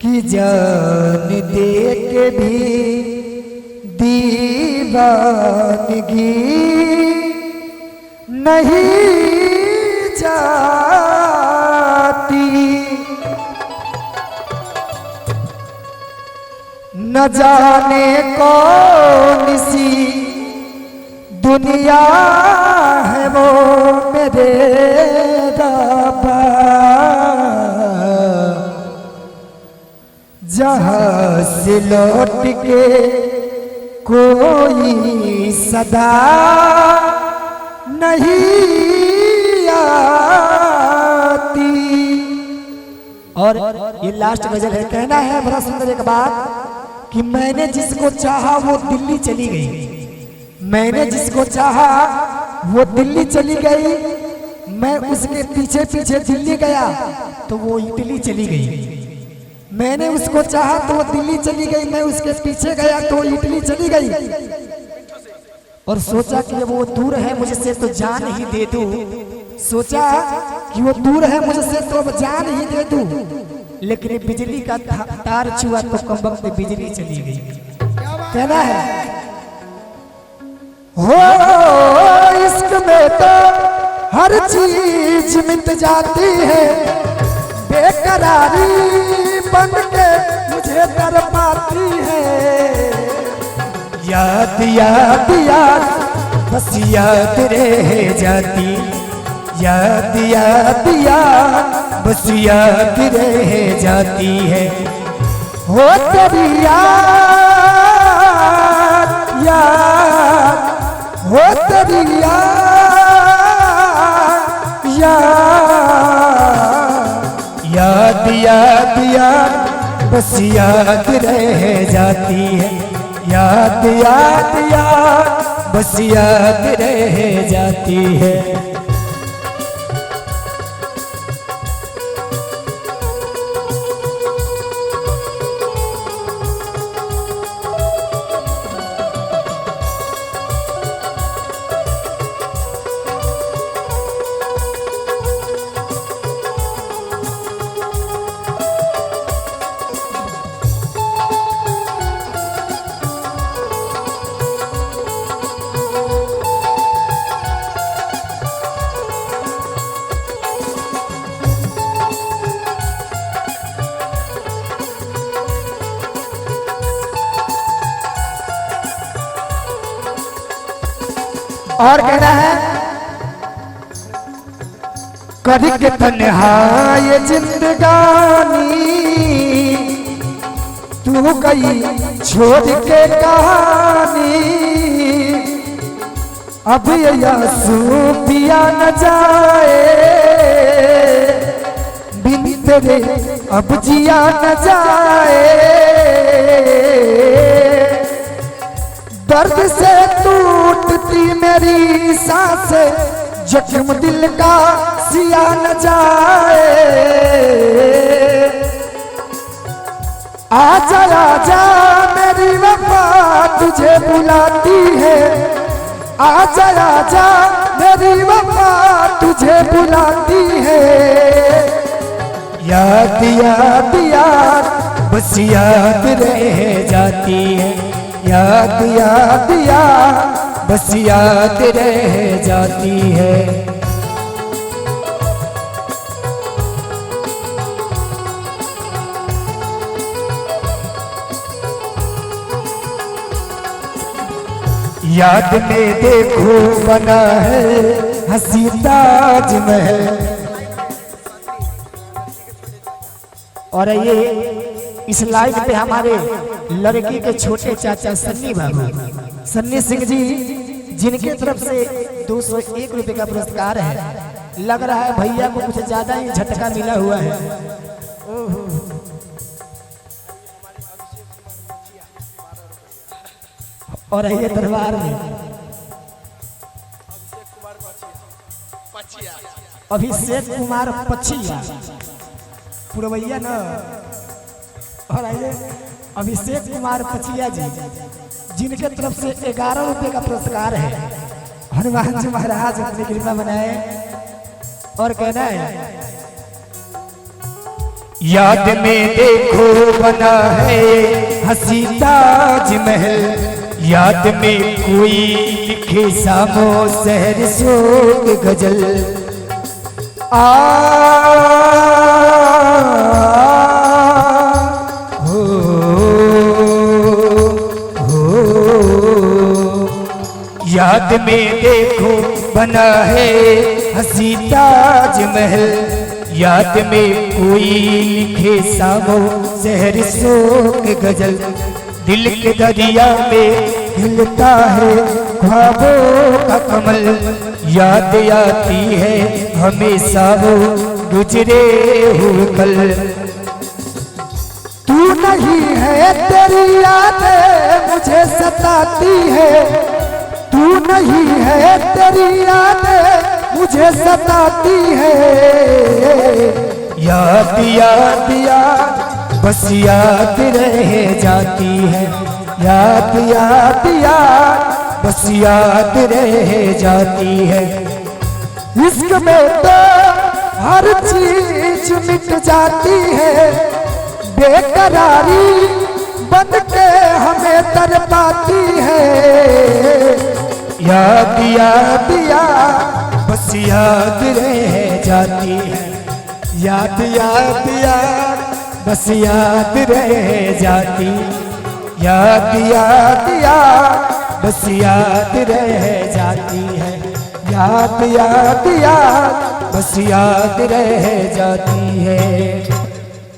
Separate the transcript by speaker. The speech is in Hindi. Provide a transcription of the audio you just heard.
Speaker 1: कि जान दे के भी दीवानगी नहीं जाती। न जाने कौन सी दुनिया है वो मेरे रब्बा, जहाँ से लौट के कोई सदा नहीं आती। और ये लास्ट गजल है, कहना है बड़ा सुंदर एक बात कि मैंने जिसको चाहा वो दिल्ली चली गई, मैंने जिसको चाहा वो दिल्ली चली गई, मैं उसके पीछे पीछे दिल्ली गया तो वो इटली चली गई। मैंने उसको चाहा तो वो दिल्ली चली गई, मैं उसके पीछे गया तो वो इटली चली गई। और सोचा कि वो दूर है मुझसे तो जान ही दे दूं, सोचा कि वो दूर है मुझसे तो जान ही दे दूं, लेकिन बिजली का तार छुआ तो कम वक्त में बिजली चली गई। कहना है हो इश्क में तो हर चीज मिट जाती है, बेकरारी बन के मुझे तड़पाती है। याद याद याद बस याद रह जाती, याद याद याद बस याद रह जाती है। हो तेरी याद याद, हो तेरी याद याद, याद याद याद बस याद रह जाती है, याद याद याद बस याद रह जाती है। और कहना है कभी के तन्हाई जिंदगानी तू गई छोड़ के कहानी, अब ये आंसू पिया न जाए बिन तेरे, अब जिया न जाए। दर्द से टूटती मेरी सांसें, जख्म दिल का सिया न जाए। आजा आजा मेरी वफा तुझे बुलाती है, आजा आजा मेरी वफा तुझे बुलाती है। याद याद याद बस याद रह जाती है, याद याद याद बस याद रह जाती है। याद में देखो बना है हंसी ताजमहल। और ये इस लाइन पे हमारे लड़की के छोटे चाचा सन्नी बाबू, सन्नी सिंह जी, जिनके तरफ से 201 रुपए का पुरस्कार है। लग रहा है भैया को कुछ ज्यादा ही झटका मिला हुआ है। और ये दरबार में अभिषेक कुमार पछिया पुरवैया न। और आइए अभिषेक कुमार पछिया जी, जिनके तरफ से 11 रुपए का पुरस्कार है। हनुमान जी महाराज अपनी कृपा बनाए। और कहना है याद में देखो बना है हंसी ताजमहल, याद में कोई लिखे सामो शहर शोक गजल। याद में देखो बना है हंसी ताजमहल, याद में कोई लिखे सामो शहर शोक गजल। दिल के दरिया में हिलता है ख्वाबों का कमल, याद आती है हमेशा वो गुजरे हुए कल। तू नहीं है तेरी यादें मुझे सताती है, तू नहीं है तेरी यादें मुझे सताती है। याद याद याद बस याद रह जाती है, याद याद याद बस याद रह जाती है। इश्क में तो हर चीज मिट जाती है, बेकरारी बन के हमें तड़पाती है। याद याद याद बस याद रह जाती है, याद याद याद बस याद रह जाती, याद याद याद बस याद रह जाती है, याद याद याद बस याद रह जाती है।